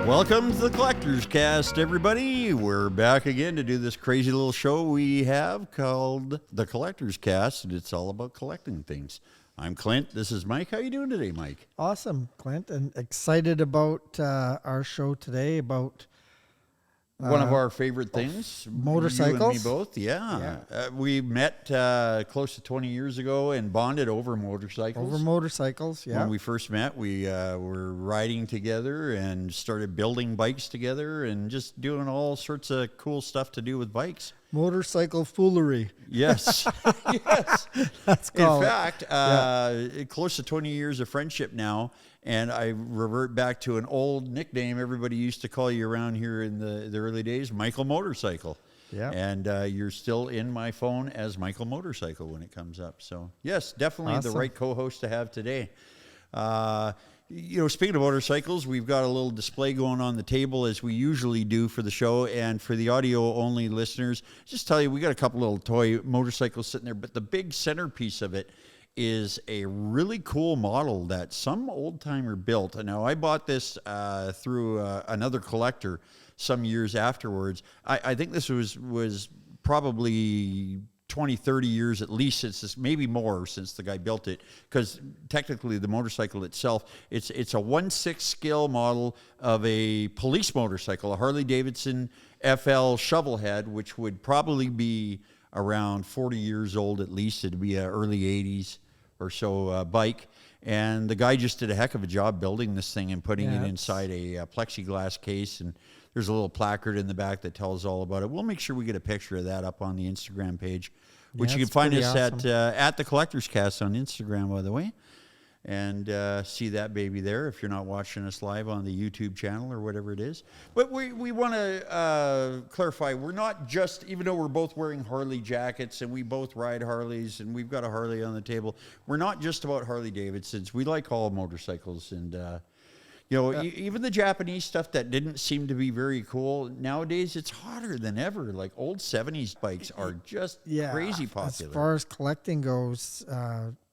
Welcome to the Collector's Cast, everybody. We're back again to do this crazy little show we have called the Collector's Cast, and it's all about collecting things. I'm Clint. This is Mike. How you doing today, Mike? Awesome, Clint, and excited about our show today about one of our favorite things, motorcycles. You and me both. Yeah. We met close to 20 years ago and bonded over motorcycles. Over motorcycles, yeah. When we first met, we were riding together and started building bikes together and just doing all sorts of cool stuff to do with bikes. Motorcycle foolery. Yes. Yes. That's called. In fact, close to 20 years of friendship now, and I revert back to an old nickname everybody used to call you around here in the early days, Michael Motorcycle. Yeah. And you're still in my phone as Michael Motorcycle when it comes up. So, yes, definitely awesome. The right co-host to have today. Speaking of motorcycles, we've got a little display going on the table as we usually do for the show. And for the audio-only listeners, just tell you, we got a couple little toy motorcycles sitting there. But the big centerpiece of it is a really cool model that some old-timer built. Now, I bought this through another collector some years afterwards. I think this was probably 20, 30 years at least since this, maybe more since the guy built it, because technically the motorcycle itself, it's a 1/6 scale model of a police motorcycle, a Harley-Davidson FL Shovelhead, which would probably be around 40 years old at least. It'd be an early 80s or so bike. And the guy just did a heck of a job building this thing and putting it inside a plexiglass case, and there's a little placard in the back that tells all about it. We'll make sure we get a picture of that up on the Instagram page, which you can find us awesome. At the Collector's Cast on Instagram, by the way. And see that baby there if you're not watching us live on the YouTube channel or whatever it is. But we want to clarify, we're not just, even though we're both wearing Harley jackets and we both ride Harleys and we've got a Harley on the table, we're not just about Harley Davidsons. We like all motorcycles, and even the Japanese stuff that didn't seem to be very cool, nowadays it's hotter than ever. Like old 70s bikes are just crazy popular. As far as collecting goes,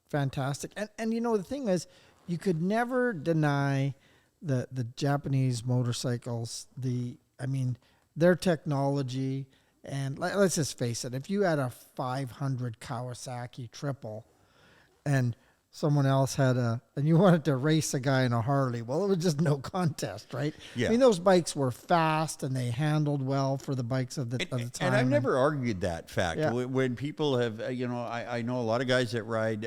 fantastic. And the thing is, you could never deny the Japanese motorcycles, their technology. And let's just face it, if you had a 500 Kawasaki triple and someone else had and you wanted to race a guy in a Harley, well, it was just no contest, right? Yeah. I mean, those bikes were fast and they handled well for the bikes of the time. And I've never argued that fact. Yeah. When people have, I know a lot of guys that ride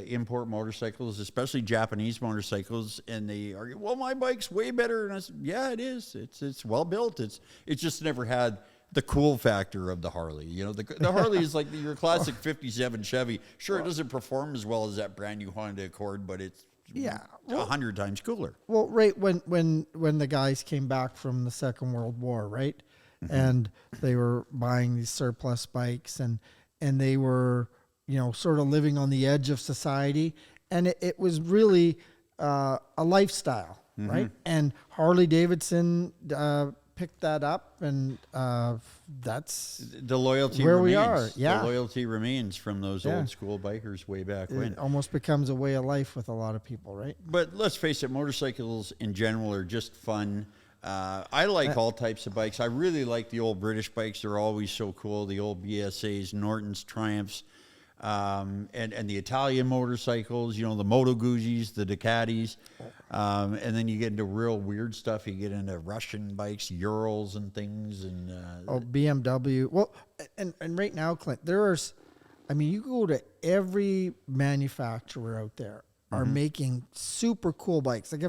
import motorcycles, especially Japanese motorcycles, and they argue, well, my bike's way better. And I said, yeah, it is. It's well built. It's just never had the cool factor of the Harley. The Harley is like your classic 57 Chevy. Sure, it doesn't perform as well as that brand new Honda Accord, but it's 100 times cooler. Well, right when the guys came back from the Second World War, right? Mm-hmm. And they were buying these surplus bikes and they were, sort of living on the edge of society. And it was really a lifestyle, mm-hmm. right? And Harley Davidson picked that up, and that's the loyalty where remains. We are. Yeah, the loyalty remains from those old school bikers way back when. It almost becomes a way of life with a lot of people, right? But let's face it, motorcycles in general are just fun. I like all types of bikes. I really like the old British bikes. They're always so cool. The old BSAs, Nortons, Triumphs, and the Italian motorcycles, the Moto Guzzi's, the Ducatis. And then you get into real weird stuff. You get into Russian bikes, Urals and things. And BMW. Well, and right now, Clint, you go to every manufacturer out there are mm-hmm. making super cool bikes. Like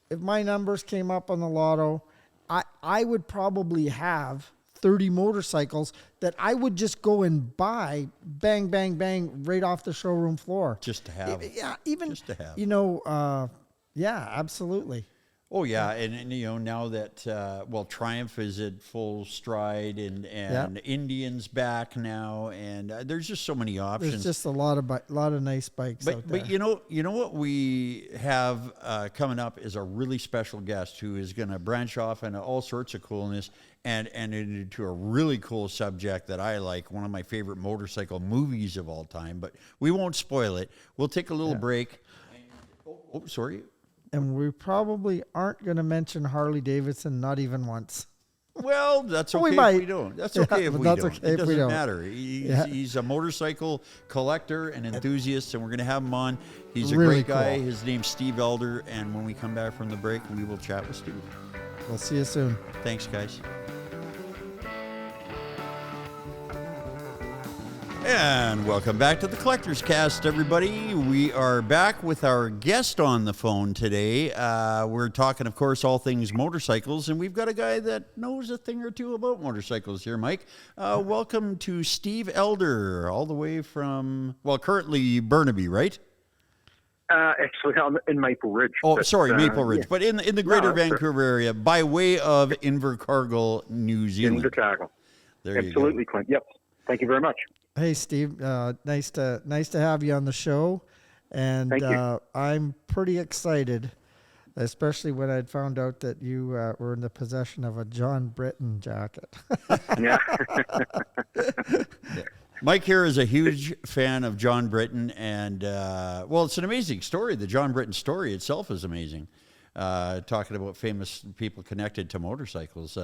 if my numbers came up on the lotto, I would probably have 30 motorcycles that I would just go and buy, bang, bang, bang, right off the showroom floor. Just to have. Yeah, even, just to have. Yeah, absolutely. Oh, yeah, and now that, Triumph is at full stride, and Indian's back now, and there's just so many options. There's just a lot of nice bikes out there. But you know what we have coming up is a really special guest who is going to branch off into all sorts of coolness and into a really cool subject that I like, one of my favorite motorcycle movies of all time, but we won't spoil it. We'll take a little break. Oh, sorry. And we probably aren't going to mention Harley Davidson, not even once. Well, that's We okay might. if we don't. That's okay if but we that's don't. okay It if we doesn't don't. matter. He's a motorcycle collector and enthusiast, and we're going to have him on. He's a Really great guy. cool. His name's Steve Elder, and when we come back from the break, we will chat with Steve. We'll see you soon. Thanks, guys. And welcome back to the Collector's Cast, everybody. We are back with our guest on the phone today. We're talking, of course, all things motorcycles, and we've got a guy that knows a thing or two about motorcycles here, Mike. Welcome to Steve Elder, all the way from, well, currently Burnaby, right? Actually, I'm in Maple Ridge. Oh, sorry, Maple Ridge, yeah. but in the greater Vancouver area, by way of Invercargill, New Zealand. Invercargill. There you go. Absolutely, Clint. Yep. Thank you very much. Hey, Steve. Nice to have you on the show. And Thank you. I'm pretty excited, especially when I'd found out that you were in the possession of a John Britton jacket. Yeah. Mike here is a huge fan of John Britton, and well, it's an amazing story. The John Britton story itself is amazing. Talking about famous people connected to motorcycles.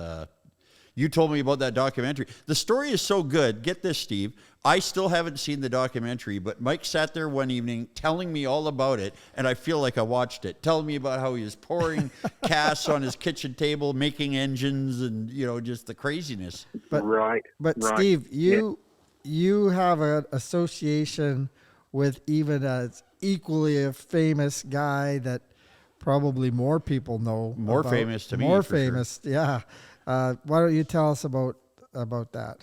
You told me about that documentary. The story is so good. Get this, Steve. I still haven't seen the documentary, but Mike sat there one evening telling me all about it, and I feel like I watched it. Telling me about how he was pouring casts on his kitchen table, making engines, and just the craziness. But, right. But right. Steve, you have an association with even an equally a famous guy that probably more people know. More famous to me. More for famous, sure. yeah. Why don't you tell us about that?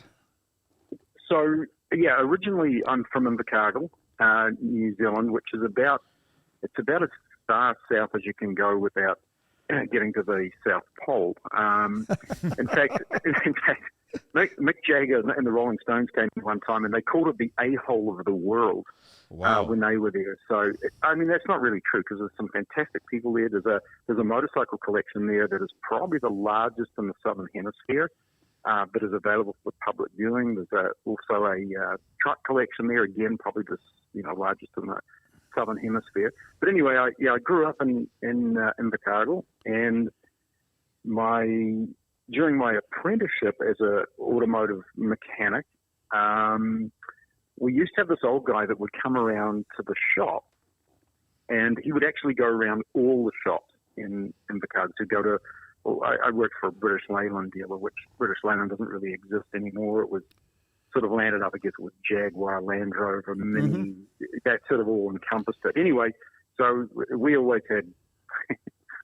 So, yeah, originally I'm from Invercargill, New Zealand, which is about as far south as you can go without getting to the South Pole. In fact, Mick Jagger and the Rolling Stones came one time, and they called it the a-hole of the world. Wow. When they were there. So, I mean, that's not really true because there's some fantastic people there. There's a motorcycle collection there that is probably the largest in the Southern Hemisphere, but is available for public viewing. There's also a truck collection there, again, probably the largest in the Southern Hemisphere. But anyway, I grew up in Invercargill, and during my apprenticeship as an automotive mechanic, we used to have this old guy that would come around to the shop, and he would actually go around all the shops in Invercargill. So I worked for a British Leyland dealer, which British Leyland doesn't really exist anymore. It was sort of landed up, I guess, with Jaguar, Land Rover, Mini, that sort of all encompassed it. Anyway, so we always had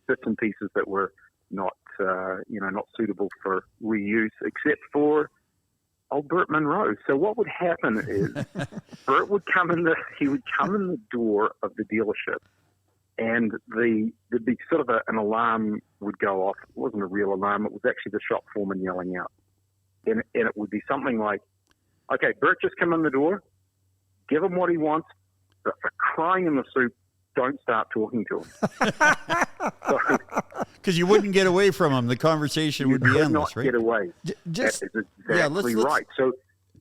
bits and pieces that were not suitable for reuse, except for old Burt Monro. So what would happen is Burt would come in the door of the dealership, and there'd be sort of an alarm would go off. It wasn't a real alarm. It was actually the shop foreman yelling out. And it would be something like, okay, Burt just come in the door, give him what he wants, but for crying in the soup, don't start talking to him. Because you wouldn't get away from him. The conversation would be endless, not right? get away. Just That is exactly right. So,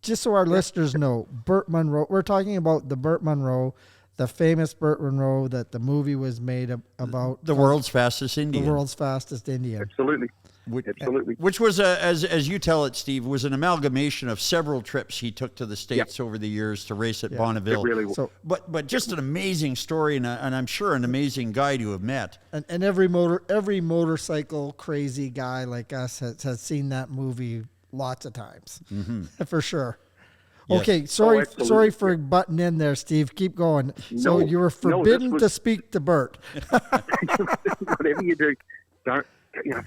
just so our listeners know, Burt Monro, we're talking about the Burt Monro, the famous Burt Monro that the movie was made about. The world's fastest Indian. The world's fastest Indian. absolutely. Absolutely. Which was, as you tell it, Steve, was an amalgamation of several trips he took to the States over the years to race at Bonneville. It really was. So, But just an amazing story, and I'm sure an amazing guy to have met. and every motorcycle crazy guy like us has seen that movie lots of times, for sure. Yes. Okay, sorry absolutely. for butting in there, Steve. Keep going. So No, you were this forbidden was- to speak to Burt. Whatever you do, don't.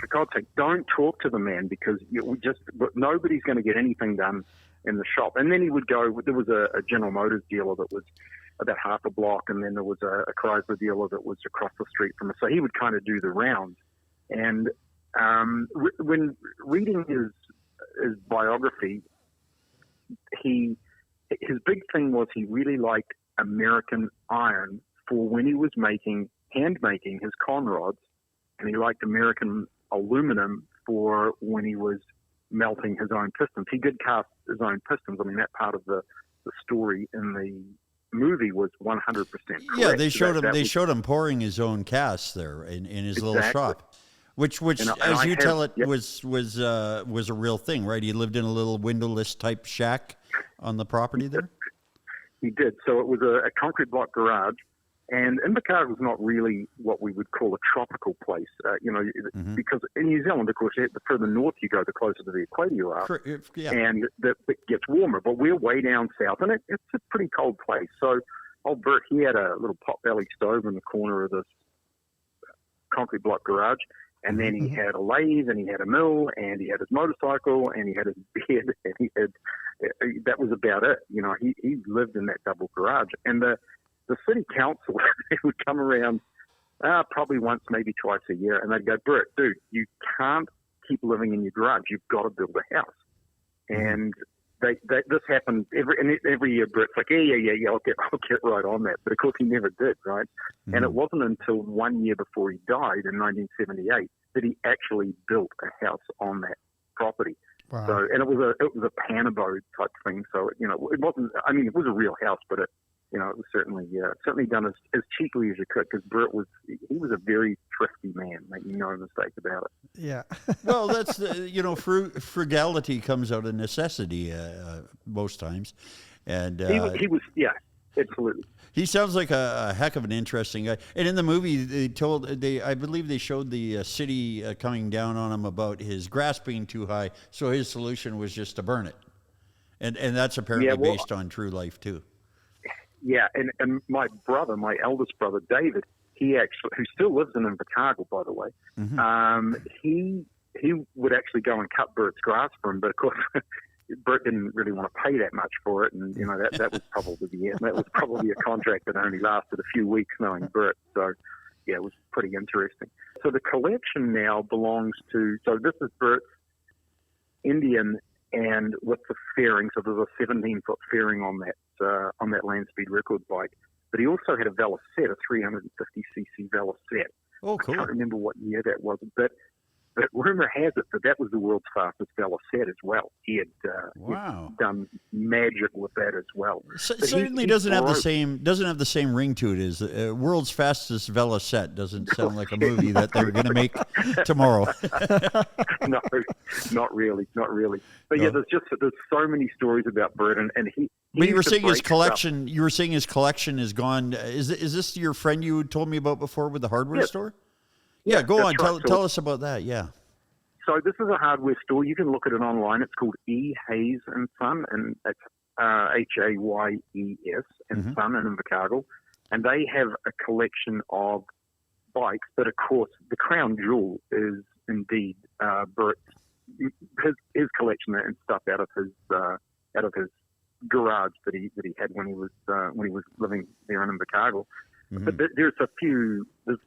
For God's sake, don't talk to the man because nobody's going to get anything done in the shop. And then he would go. There was a General Motors dealer that was about half a block, and then there was a Chrysler dealer that was across the street from us. So he would kind of do the rounds. And when reading his biography, his big thing was he really liked American iron for when he was hand making his conrods. And he liked American aluminum for when he was melting his own pistons. He did cast his own pistons. I mean, that part of the story in the movie was 100% correct. Yeah, they showed him. That They was- showed him pouring his own cast there in his little Exactly. shop, which And as I you have- tell it yep. was a real thing, right? He lived in a little windowless type shack on the property there. He did. So it was a concrete block garage, and Invercargill was not really what we would call a tropical place, because in New Zealand, of course, the further north you go, the closer to the equator you are, Yeah. and it gets warmer. But we're way down south, and it's a pretty cold place. So old Burt, he had a little pot-belly stove in the corner of this concrete block garage, and then he had a lathe, and he had a mill, and he had his motorcycle, and he had his bed, and he had that was about it. He lived in that double garage, and the city council they would come around probably once, maybe twice a year, and they'd go, Burt, dude, you can't keep living in your garage. You've got to build a house. And this happened every year. Burt's like, yeah, I'll get right on that. But of course, he never did, right? And it wasn't until 1 year before he died in 1978 that he actually built a house on that property. Wow. So, and it was a panabode type thing. So, it wasn't. I mean, it was a real house, but it was certainly done as cheaply as you could, because Burt was a very thrifty man. Make no mistake about it. Yeah. Well, that's frugality comes out of necessity most times, and He was, yeah, absolutely. he sounds like a heck of an interesting guy. And in the movie, I believe they showed the city coming down on him about his grass being too high, so his solution was just to burn it, and that's apparently based on true life too. Yeah, and my eldest brother, David, who still lives in Invercargill, by the way, he would actually go and cut Burt's grass for him, but of course, Burt didn't really want to pay that much for it, and that was probably a contract that only lasted a few weeks, knowing Burt. So yeah, it was pretty interesting. So the collection now belongs to. So this is Burt's Indian, and with the fairing, so there's a 17-foot fairing on that land speed record bike. But he also had a Velocette, a 350cc Velocette. Oh, cool. I can't remember what year that was, but rumor has it that was the world's fastest Velocette as well. He had he'd done magic with that as well. Certainly doesn't have the same ring to it as World's Fastest Velocette. Doesn't sound like a movie that they're going to make tomorrow. No, not really. But no. Yeah, there's so many stories about Burt, and he. But you were saying his collection. You were saying his collection is gone. Is this your friend you told me about before with the hardware store? Yeah, go on. Right. Tell us about that. Yeah. So this is a hardware store. You can look at it online. It's called E. Hayes and Son, and it's Hayes and Son in Invercargill, and they have a collection of bikes. But of course, the crown jewel is indeed Burt's his collection and stuff out of his garage that he had when he was living there in Invercargill. But there's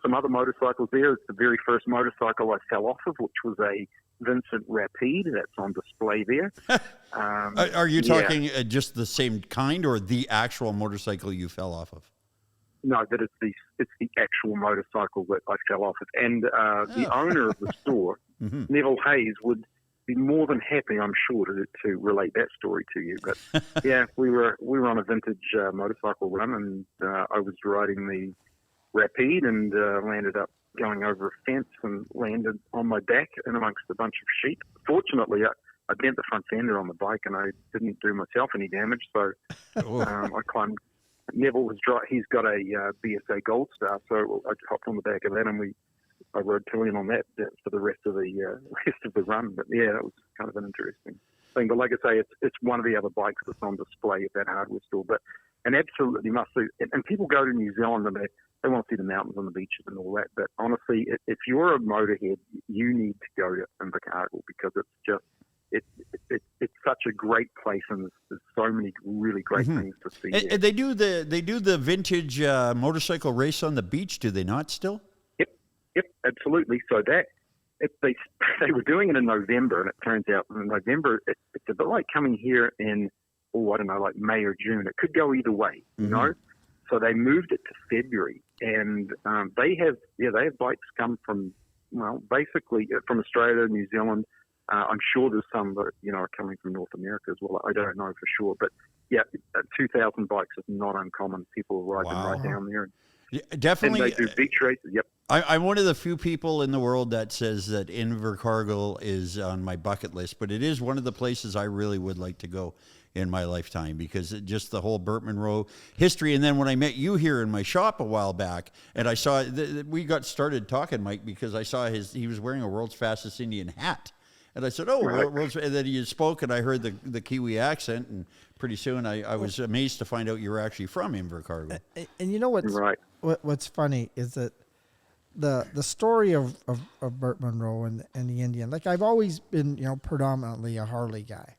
some other motorcycles there. It's the very first motorcycle I fell off of, which was a Vincent Rapide. That's on display there. Are you talking just the same kind, or the actual motorcycle you fell off of? No, that it's the actual motorcycle that I fell off of. And the owner of the store, Neville Hayes, would be more than happy, I'm sure, to relate that story to you. But yeah, we were on a vintage motorcycle run, and I was riding the Rapide, and landed up going over a fence and landed on my back in amongst a bunch of sheep. Fortunately, I bent the front fender on the bike, and I didn't do myself any damage. So I climbed. Neville was dry. He's got a BSA Gold Star, so I hopped on the back of that, and I rode pillion on that for the rest of the run. But yeah, that was kind of an interesting thing. But like I say, it's one of the other bikes that's on display at that hardware store. But and absolutely must see. And people go to New Zealand and they want to see the mountains and the beaches and all that. But honestly, if you're a motorhead, you need to go to Invercargill, because it's just it's such a great place, and there's so many really great things to see. And they do the vintage motorcycle race on the beach, do they not still? Yep, absolutely. So they were doing it in November, and it turns out in November it's a bit like coming here in I don't know, like May or June. It could go either way, you know. So they moved it to February, and they have bikes come from basically from Australia, New Zealand. I'm sure there's some that are coming from North America as well. I don't know for sure, but yeah, 2,000 bikes is not uncommon. People ride them right down there. Yeah, And definitely. they do beach races. Yep. I'm one of the few people in the world that says that Invercargill is on my bucket list, but it is one of the places I really would like to go in my lifetime, because just the whole Burt Monro history. And then when I met you here in my shop a while back, and I saw we got started talking, Mike, because I saw he was wearing a World's Fastest Indian hat. And I said, "Oh," Right. and then he spoke, and I heard the Kiwi accent, and pretty soon I was amazed to find out you were actually from Invercargill. And you know what's funny is that the story of Burt Monro and the Indian, like, I've always been, predominantly a Harley guy,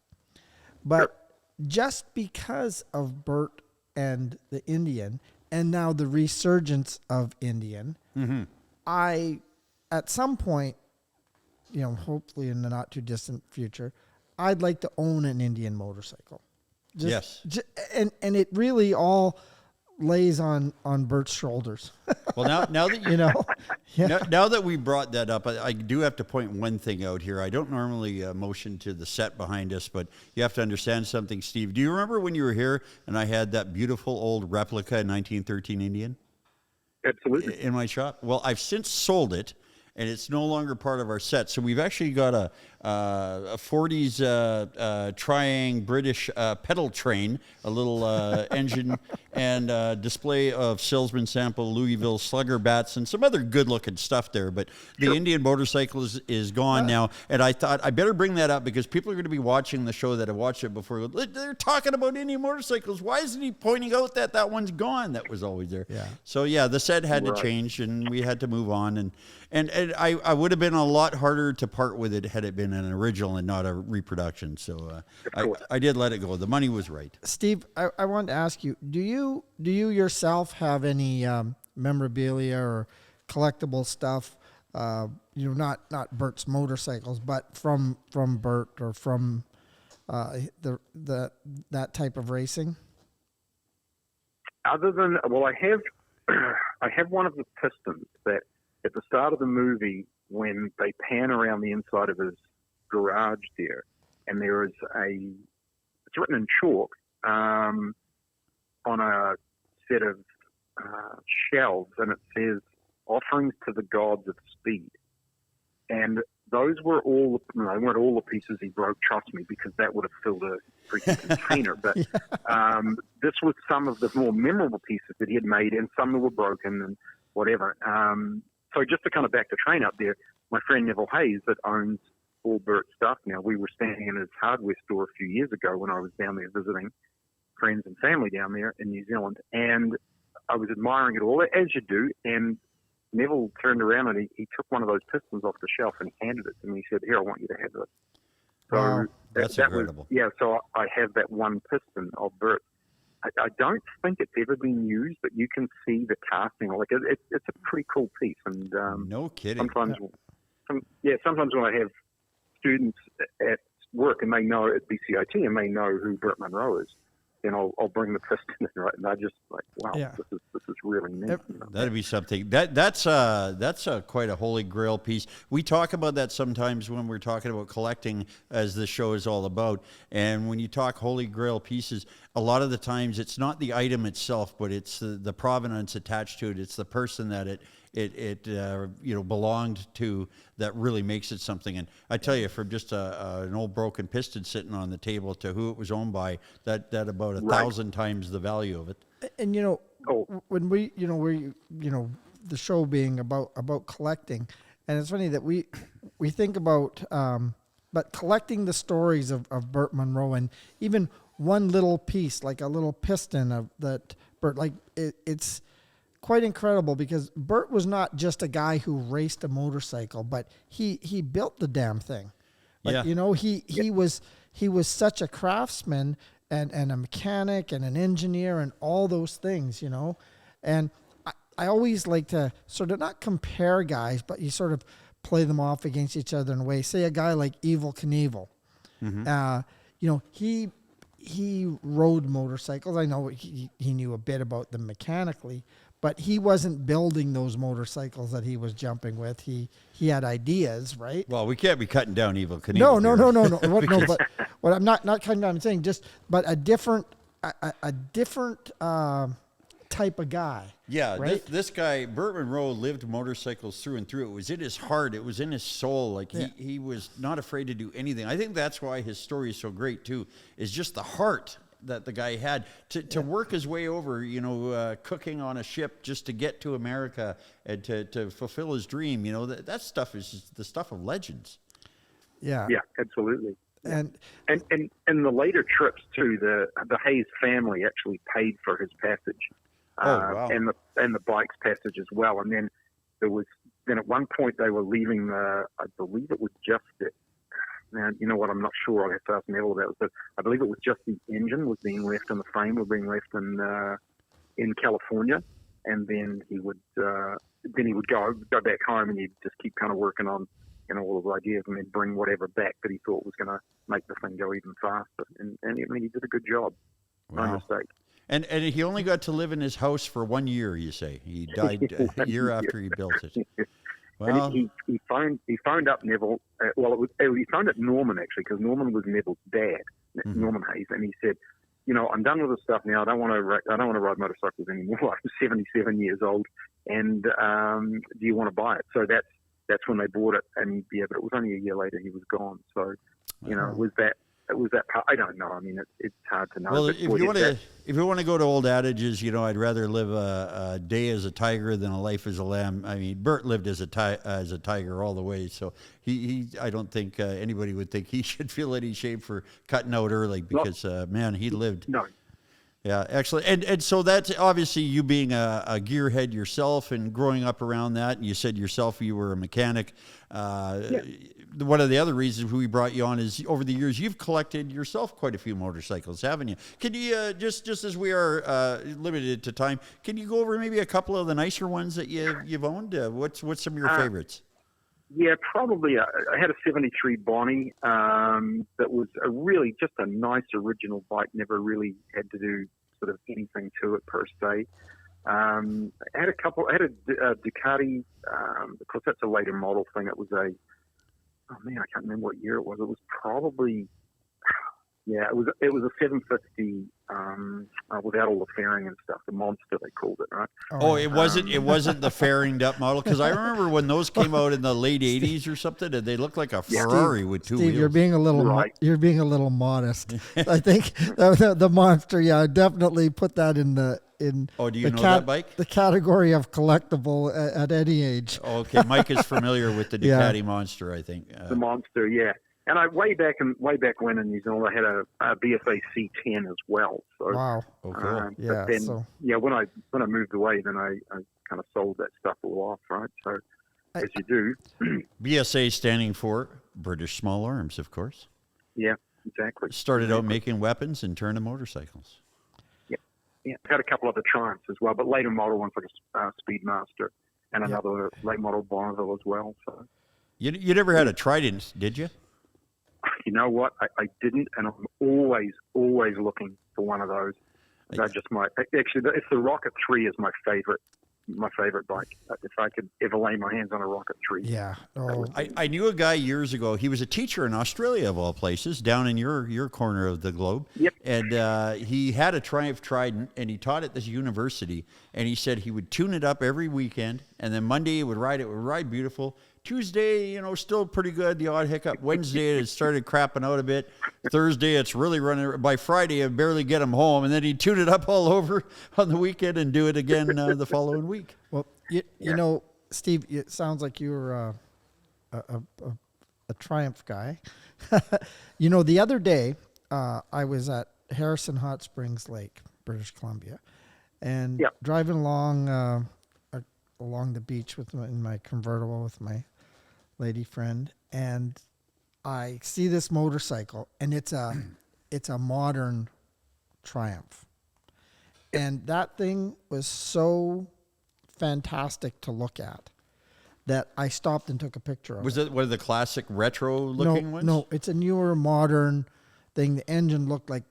but just because of Burt and the Indian, and now the resurgence of Indian, I, at some point, hopefully in the not too distant future, I'd like to own an Indian motorcycle. Yes. And it really all lays on Bert's shoulders. Well, now that Yeah. now that we brought that up, I do have to point one thing out here. I don't normally motion to the set behind us, but you have to understand something, Steve. Do you remember when you were here and I had that beautiful old replica 1913 Indian? Absolutely. In my shop? Well, I've since sold it, and it's no longer part of our set. So we've actually got a 40s Triang British pedal train, a little engine, and display of salesman sample Louisville slugger bats and some other good-looking stuff there. But the Indian motorcycle is gone now, and I thought I better bring that up because people are going to be watching the show that have watched it before. They're talking about Indian motorcycles. Why isn't he pointing out that one's gone? That was always there. Yeah. So yeah, the set had to change, and we had to move on, and I would have been a lot harder to part with it had it been an original and not a reproduction. So I did let it go. The money was right. Steve, I wanted to ask you, do you yourself have any memorabilia or collectible stuff, not Bert's motorcycles, but from Burt or from that type of racing? Other than, well, I have one of the pistons that at the start of the movie, when they pan around the inside of his garage there, and there is it's written in chalk on a set of shelves, and it says "Offerings to the Gods of Speed." And those were all, they weren't all the pieces he broke, trust me, because that would have filled a freaking container. But this was some of the more memorable pieces that he had made, and some that were broken and whatever. So just to kind of back the train up there, my friend Neville Hayes that owns all Burt stuff now, we were standing in his hardware store a few years ago when I was down there visiting friends and family down there in New Zealand, and I was admiring it all, as you do, and Neville turned around and he took one of those pistons off the shelf and he handed it to me. He said, "Here, I want you to have this." So wow, that's incredible. So I have that one piston of Burt. I don't think it's ever been used, but you can see the casting. Like it's a pretty cool piece. And no kidding. Sometimes when I have students at work and they know at BCIT and they know who Burt Monro is, then I'll bring the piston in, right? And I just like, wow, this is really neat. That'd be something. That's quite a holy grail piece. We talk about that sometimes when we're talking about collecting, as the show is all about. And when you talk holy grail pieces, a lot of the times it's not the item itself, but it's the provenance attached to it. It's the person that it belonged to that really makes it something. And I tell you, from just an old broken piston sitting on the table to who it was owned by, that about 1,000 times the value of it. And when we the show being about collecting, and it's funny that we think about but collecting the stories of Burt Monro, and even one little piece like a little piston of that Burt, like it's quite incredible, because Burt was not just a guy who raced a motorcycle, but he built the damn thing. Like, he was such a craftsman and a mechanic and an engineer and all those things, And I always like to sort of not compare guys, but you sort of play them off against each other in a way. Say a guy like Evel Knievel. He rode motorcycles. I know he knew a bit about them mechanically, but he wasn't building those motorcycles that he was jumping with. He had ideas, right? Well, we can't be cutting down Evel Knievel. No. But what I'm not cutting down. I'm saying but a different a different type of guy. Yeah, right? this guy, Burt Monro, lived motorcycles through and through. It was in his heart. It was in his soul. Like he was not afraid to do anything. I think that's why his story is so great too, is just the heart that the guy had to work his way over, cooking on a ship just to get to America and to fulfill his dream. That stuff is just the stuff of legends. Yeah. Yeah, absolutely. And the later trips too, the Hayes family actually paid for his passage. Wow. And the bike's passage as well. And then then at one point they were leaving I believe it was just now, you know what, I'm not sure, I'll have to ask Neville about it, but I believe it was just the engine was being left and the frame was being left in California, and then he would go back home and he'd just keep kind of working on all his ideas and then bring whatever back that he thought was going to make the thing go even faster. And I mean, he did a good job. Wow. No mistake. And he only got to live in his house for 1 year, you say. He died a year after he built it. Well, and he phoned up Neville. He phoned up Norman actually, because Norman was Neville's dad, Norman Hayes, and he said, I'm done with this stuff now. I don't want to ride motorcycles anymore. I'm 77 years old, and do you want to buy it? So that's when they bought it, and but it was only a year later he was gone. So it was that part. I don't know. I mean, it's hard to know. Well, if you want to go to old adages, I'd rather live a day as a tiger than a life as a lamb. I mean, Burt lived as a tiger all the way, so I don't think anybody would think he should feel any shame for cutting out early because man, he lived. No. Yeah, excellent. And so that's obviously you being a gearhead yourself and growing up around that. And you said yourself you were a mechanic. One of the other reasons we brought you on is over the years you've collected yourself quite a few motorcycles, haven't you? Can you just as we are limited to time, can you go over maybe a couple of the nicer ones that you've owned? What's some of your favorites? Yeah, probably. I had a 73 Bonnie that was really just a nice original bike, never really had to do sort of anything to it per se. I had a Ducati, because that's a later model thing. It was I can't remember what year it was. It was probably, it was a 750 without all the fairing and stuff. The Monster, they called it, right? It wasn't the fairinged up model, because I remember when those came out in the late 80s or something, and they looked like a Ferrari with two wheels. You're being a little modest. I think the Monster, I definitely put that in the do you know that bike? The category of collectible at any age. Okay, Mike is familiar with the Ducati Monster, I think. The Monster, yeah. And way back when in New Zealand, I had a BFA C10 as well. So, wow. Oh, cool. But then, when I moved away, then I kind of sold that stuff all off, right? So, as you do. BSA standing for British Small Arms, of course. Yeah, exactly. Started out making weapons and turned to motorcycles. Yeah, had a couple other Triumphs as well, but later model ones like a Speedmaster and another late model Bonneville as well. So, you never had a Trident, did you? You know what? I didn't, and I'm always looking for one of those. I just might. Actually, it's the Rocket 3 is my favorite bike. If I could ever lay my hands on a Rocket 3. Yeah. Oh. I knew a guy years ago. He was a teacher in Australia, of all places, down in your corner of the globe. Yep. And he had a Triumph Trident, and he taught at this university. And he said he would tune it up every weekend, and then Monday it would ride beautiful. Tuesday, still pretty good, the odd hiccup. Wednesday, it started crapping out a bit. Thursday, it's really running. By Friday, I barely get him home. And then he'd tune it up all over on the weekend and do it again the following week. Well, Steve, it sounds like you're a Triumph guy. The other day, I was at Harrison Hot Springs Lake, British Columbia, and driving along the beach in my convertible with my lady friend, and I see this motorcycle, and it's a modern Triumph, and that thing was so fantastic to look at that I stopped and took a picture of it. Was it one of the classic retro looking ones? No, it's a newer modern thing. The engine looked like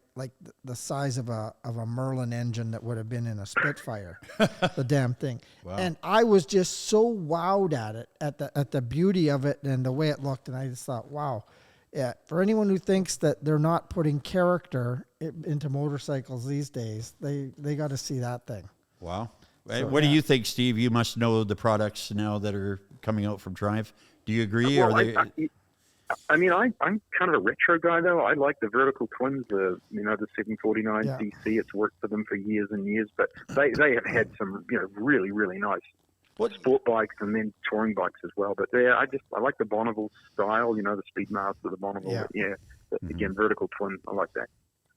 the size of a Merlin engine that would have been in a Spitfire, the damn thing. Wow. And I was just so wowed at it, at the beauty of it and the way it looked. And I just thought, wow, yeah, for anyone who thinks that they're not putting character into motorcycles these days, they got to see that thing. Wow. So, What do you think, Steve? You must know the products now that are coming out from Triumph. Do you agree? Well, Are they... I'm kind of a retro guy though. I like the vertical twins, the 749 Yeah. cc. It's worked for them for years and years, but they have had some really really nice sport bikes and then touring bikes as well. But I like the Bonneville style, the Speedmaster, the Bonneville. Yeah. Again, vertical twin. I like that.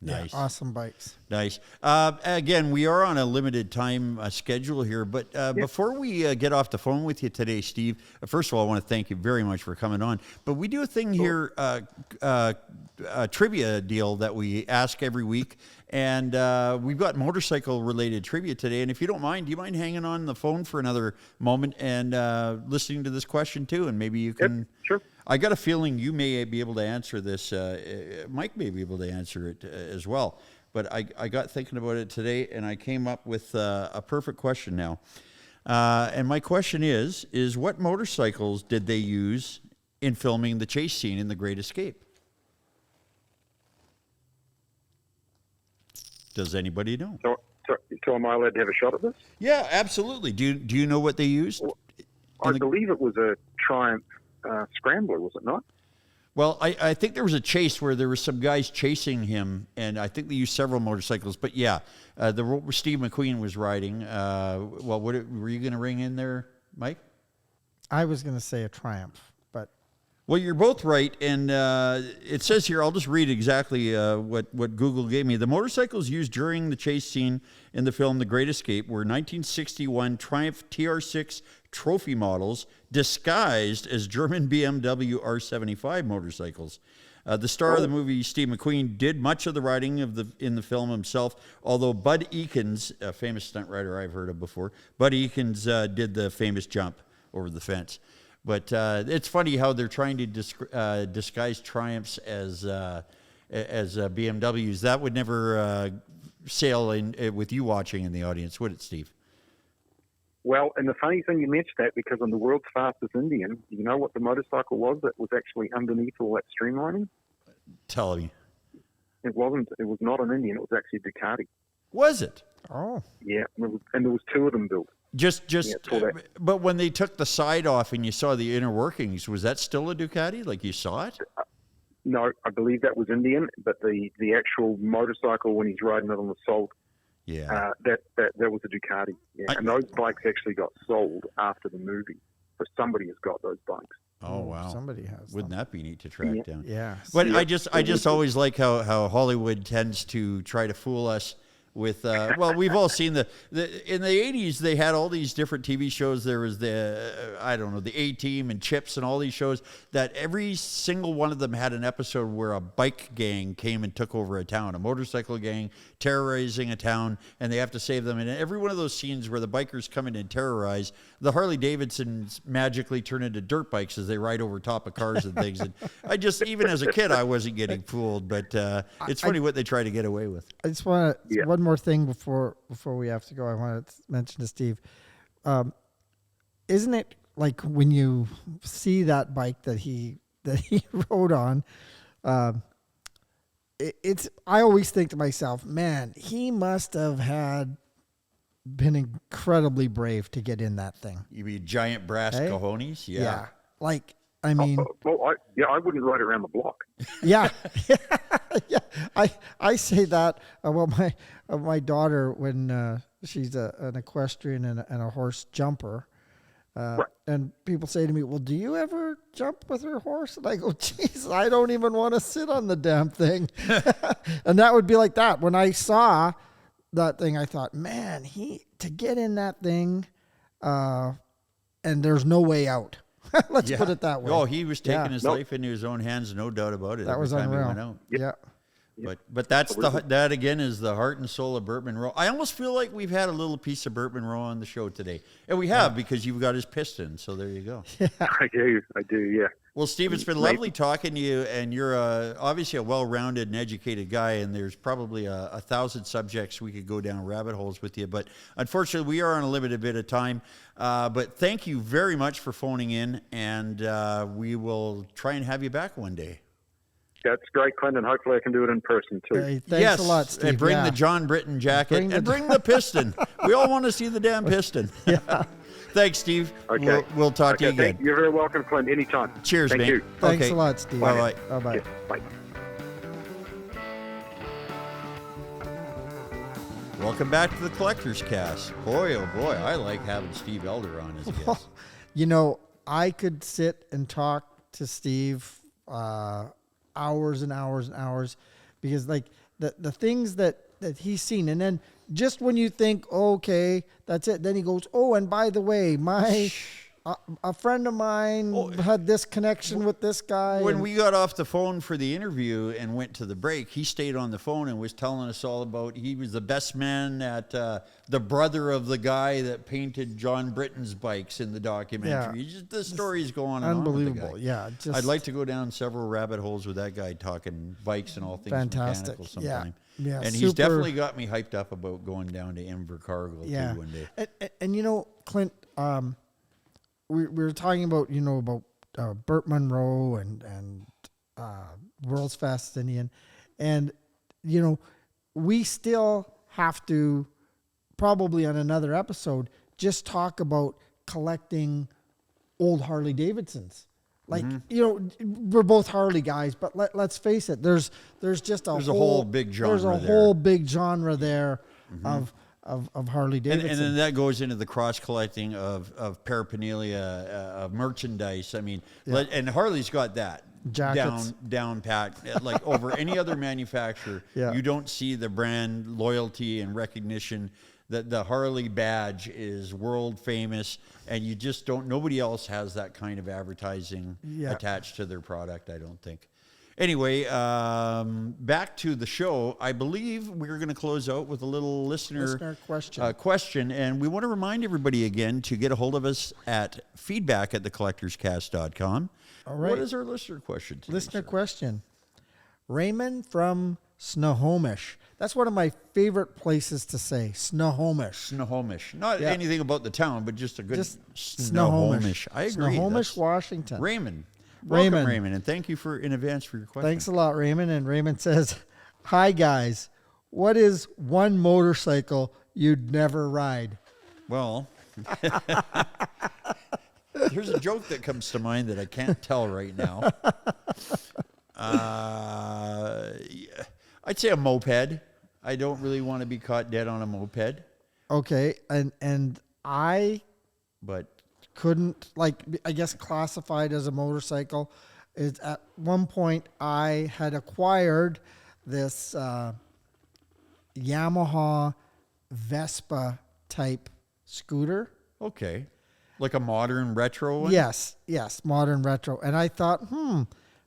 Nice. Yeah, awesome bikes. Nice. Again, we are on a limited time schedule here, but before we get off the phone with you today, Steve, first of all, I want to thank you very much for coming on. But we do a thing here, a trivia deal that we ask every week, and we've got motorcycle-related trivia today. And if you don't mind, do you mind hanging on the phone for another moment and listening to this question too? And maybe you can... Yep, sure. I got a feeling you may be able to answer this. Mike may be able to answer it as well. But I got thinking about it today, and I came up with a perfect question now. And my question is what motorcycles did they use in filming the chase scene in The Great Escape? Does anybody know? So am I allowed to have a shot at this? Yeah, absolutely. Do you know what they used? I believe it was a Triumph Scrambler, was it not? Well, I think there was a chase where there were some guys chasing him, and I think they used several motorcycles. But yeah, the Steve McQueen was riding. Well, were you going to ring in there, Mike? I was going to say a Triumph, but... Well, you're both right, and it says here, I'll just read exactly what Google gave me. The motorcycles used during the chase scene in the film The Great Escape were 1961 Triumph TR6 trophy models disguised as German BMW R75 motorcycles. The star of the movie, Steve McQueen, did much of the riding in the film himself, although Bud Eakins, a famous stunt rider I've heard of before, Bud Eakins did the famous jump over the fence. But it's funny how they're trying to disguise Triumphs as BMWs. That would never sail with you watching in the audience, would it, Steve? Well, and the funny thing you mentioned that, because on the world's fastest Indian, you know what the motorcycle was that was actually underneath all that streamlining? Tell me. It wasn't. It was not an Indian. It was actually a Ducati. Was it? Oh. Yeah, and there was two of them built. But when they took the side off and you saw the inner workings, was that still a Ducati? Like you saw it? No, I believe that was Indian, but the actual motorcycle when he's riding it on the salt, that was a Ducati. Yeah, and those bikes actually got sold after the movie. So somebody has got those bikes. Oh wow! Somebody has. Wouldn't that be neat to track down? Yeah. But I just always like how Hollywood tends to try to fool us with well, we've all seen the in the 80s they had all these different TV shows. There was the the A-Team and Chips and all these shows that every single one of them had an episode where a bike gang came and took over a town, a motorcycle gang terrorizing a town, and they have to save them. And every one of those scenes where the bikers come in and terrorize, the Harley Davidsons magically turn into dirt bikes as they ride over top of cars and things. And I just, even as a kid, I wasn't getting fooled, but it's funny what they try to get away with. I just want to one more thing before we have to go. I want to mention to Steve, isn't it like when you see that bike that he rode on, I always think to myself, man, he must have been incredibly brave to get in that thing. You mean giant brass cojones? Yeah. Like, I mean, I wouldn't ride around the block. Yeah. Yeah. I say that about my daughter when she's an equestrian and a horse jumper. Right. And people say to me, well, do you ever jump with her horse? And I go, geez, I don't even want to sit on the damn thing. And that would be like that. When I saw that thing, I thought, man, to get in that thing, and there's no way out. Let's put it that way. Oh, he was taking his life into his own hands, no doubt about it. That was unreal. He went out. Yeah. But that again is the heart and soul of Burt Monro. I almost feel like we've had a little piece of Burt Monro on the show today, and we have because you've got his piston. So there you go. I do. Yeah. Well, Steve, it's been lovely talking to you, and you're obviously a well-rounded and educated guy, and there's probably 1,000 subjects we could go down rabbit holes with you. But unfortunately, we are on a limited bit of time. But thank you very much for phoning in, and we will try and have you back one day. That's great, Clint, and hopefully I can do it in person too. Hey, thanks a lot, Steve. And bring the John Britton jacket and bring the piston. We all want to see the damn piston. Yeah. Thanks, Steve. Okay. We'll talk to you again. You're very welcome, Clint. Anytime. Cheers, Thank mate. you. Thanks a lot, Steve. Bye-bye. Bye-bye. Yes, bye. Welcome back to the Collector's Cast. Boy, oh boy, I like having Steve Elder on as a guest. You know, I could sit and talk to Steve hours and hours and hours, because like the things that he's seen, and then just when you think, okay, that's it, then he goes, oh, and by the way, a friend of mine had this connection with this guy. When we got off the phone for the interview and went to the break, he stayed on the phone and was telling us all about, he was the best man at the brother of the guy that painted John Britton's bikes in the documentary. Yeah. Just, the stories go on and unbelievable. on with the Yeah. guy. Just I'd like to go down several rabbit holes with that guy talking bikes and all things fantastic. mechanical sometime. Yeah. And he's definitely got me hyped up about going down to Invercargill too one day. And you know, Clint, we were talking about, Burt Monro and World's Fastest Indian. And, we still have to probably on another episode just talk about collecting old Harley Davidsons. Like, we're both Harley guys, but let's face it, there's just a whole big genre. There's a whole big genre there of Harley Davidson. And then that goes into the cross collecting of paraphernalia, of merchandise. I mean, and Harley's got that Jackets. down packed. Like over any other manufacturer, you don't see the brand loyalty and recognition. That the Harley badge is world famous, and you just don't. Nobody else has that kind of advertising attached to their product, I don't think. Anyway, back to the show. I believe we're going to close out with a little listener question. And we want to remind everybody again to get a hold of us at feedback@thecollectorscast.com. All right. What is our listener question today, Listener sir? question. Raymond from Snohomish. That's one of my favorite places to say, Snohomish. Snohomish. Not anything about the town, but just a good Snohomish. I agree. Snohomish, Washington. Raymond. Welcome, Raymond, and thank you in advance for your question. Thanks a lot, Raymond. And Raymond says, hi, guys. What is one motorcycle you'd never ride? Well, there's a joke that comes to mind that I can't tell right now. I'd say a moped. I don't really want to be caught dead on a moped. Okay, and I couldn't, I guess, classified as a motorcycle. Is at one point I had acquired this Yamaha Vespa type scooter. Okay. Like a modern retro one? Yes, modern retro. And I thought,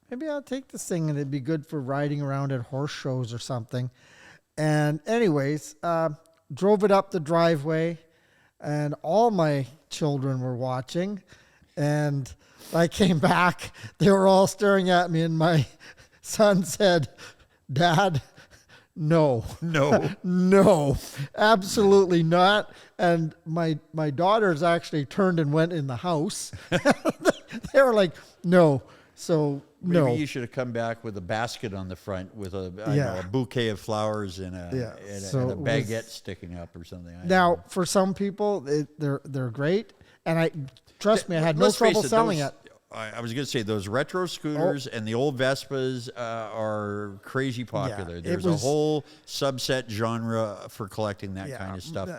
maybe I'll take this thing and it'd be good for riding around at horse shows or something. And anyways, drove it up the driveway, and all my children were watching. And I came back, they were all staring at me, and my son said, Dad, no, absolutely not. And my daughters actually turned and went in the house. They were like, no. So Maybe you should have come back with a basket on the front with a bouquet of flowers and a baguette sticking up or something. Now, for some people, they're great, and trust me, I had no trouble selling it. I was going to say those retro scooters and the old Vespas are crazy popular. Yeah, There's a whole subset genre for collecting that kind of stuff.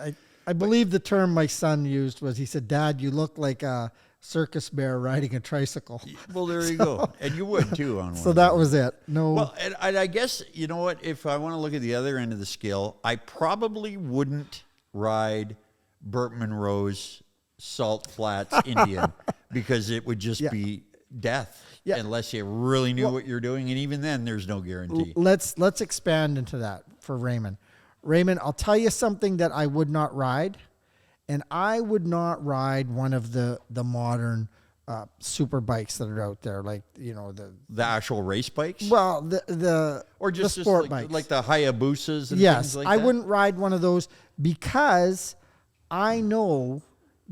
I believe the term my son used was, he said, Dad, you look like a circus bear riding a tricycle. Well, there you go. And you would too on one. So that was it. No. Well, and I guess, you know what, if I want to look at the other end of the scale, I probably wouldn't ride Burt Monro's Salt Flats Indian because it would just be death unless you really knew what you're doing. And even then, there's no guarantee. Let's expand into that for Raymond. Raymond, I'll tell you something that I would not ride. And I would not ride one of the modern super bikes that are out there, like, the actual race bikes. Well, the sport bikes, like the Hayabusas. And things like I that? wouldn't ride one of those because I know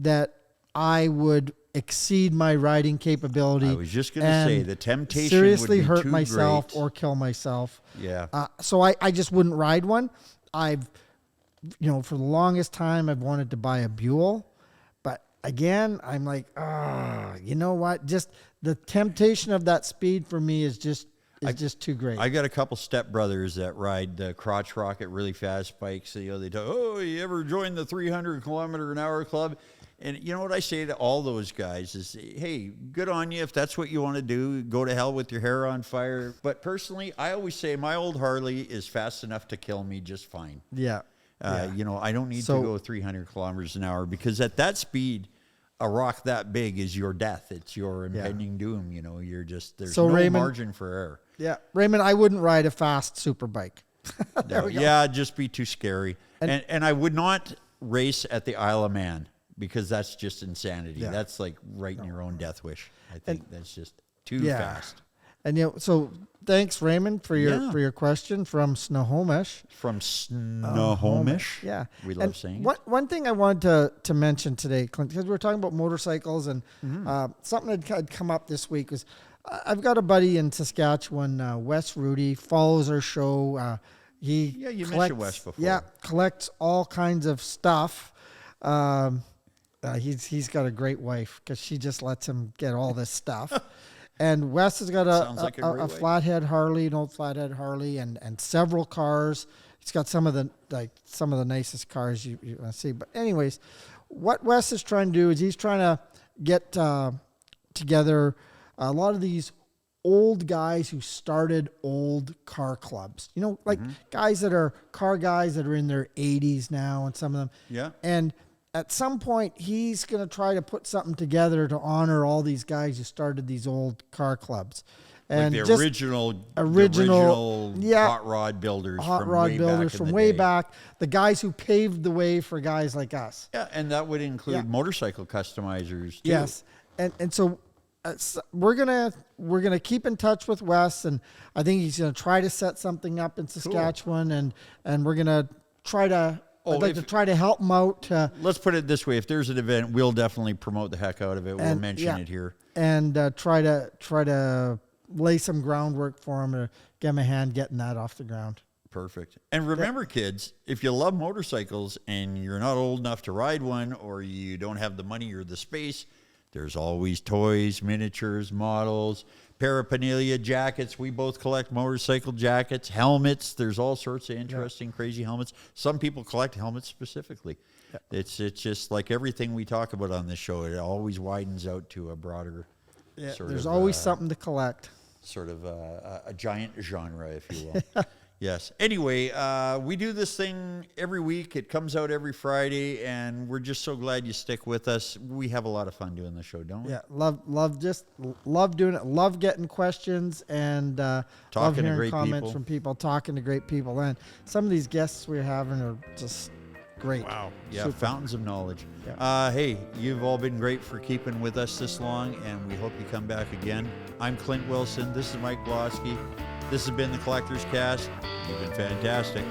that I would exceed my riding capability. I was just going to say the temptation seriously would be hurt too myself great. or kill myself. Yeah. So I just wouldn't ride one. I've, for the longest time, I've wanted to buy a Buell, but again, I'm like, you know what? Just the temptation of that speed for me is just too great. I got a couple stepbrothers that ride the crotch rocket really fast bikes. They talk, oh, you ever joined the 300-kilometer-an-hour club? And you know what I say to all those guys is, hey, good on you if that's what you want to do. Go to hell with your hair on fire. But personally, I always say my old Harley is fast enough to kill me just fine. Yeah. I don't need to go 300 kilometers an hour, because at that speed, a rock that big is your death. It's your impending doom. You're just, there's no Raymond, margin for error. Yeah. Raymond, I wouldn't ride a fast super bike. It'd just be too scary. And I would not race at the Isle of Man, because that's just insanity. Yeah. That's like writing your own death wish. I think that's just too fast. And so thanks, Raymond, for your question from Snohomish. From Snohomish. Yeah. We love saying it. One thing I wanted to mention today, Clint, because we were talking about motorcycles, and something that had come up this week was, I've got a buddy in Saskatchewan, Wes Rudy, follows our show. You mentioned Wes before. Yeah, collects all kinds of stuff. He's got a great wife, because she just lets him get all this stuff. And Wes has got a flathead Harley, an old flathead Harley, and several cars. He's got some of the nicest cars you want to see. But anyways, what Wes is trying to do is he's trying to get together a lot of these old guys who started old car clubs. Guys that are car guys that are in their 80s now, and some of them. Yeah. And at some point, he's going to try to put something together to honor all these guys who started these old car clubs. And like the original hot rod builders from way back. The guys who paved the way for guys like us. Yeah, and that would include motorcycle customizers too. Yes, and so we're gonna keep in touch with Wes, and I think he's gonna try to set something up in Saskatchewan, and we're gonna try to. I'd like to try to help him out. Let's put it this way: if there's an event, we'll definitely promote the heck out of it. We'll mention it here, and try to lay some groundwork for him, to get him a hand getting that off the ground. Perfect. And remember, kids, if you love motorcycles and you're not old enough to ride one, or you don't have the money or the space, there's always toys, miniatures, models, paraphernalia, jackets. We both collect motorcycle jackets, helmets. There's all sorts of interesting, crazy helmets. Some people collect helmets specifically. Yeah. It's just like everything we talk about on this show. It always widens out to a broader sort there's of, always something to collect. Sort of a giant genre, if you will. Yes. Anyway, we do this thing every week. It comes out every Friday, and we're just so glad you stick with us. We have a lot of fun doing the show, don't we? Yeah, love doing it. Love getting questions, and love hearing comments from people, talking to great people. And some of these guests we're having are just great. Wow. Yeah, super. Fountains of knowledge. Yeah. Hey, you've all been great for keeping with us this long, and we hope you come back again. I'm Clint Wilson. This is Mike Bloski. This has been the Collector's Cast. You've been fantastic.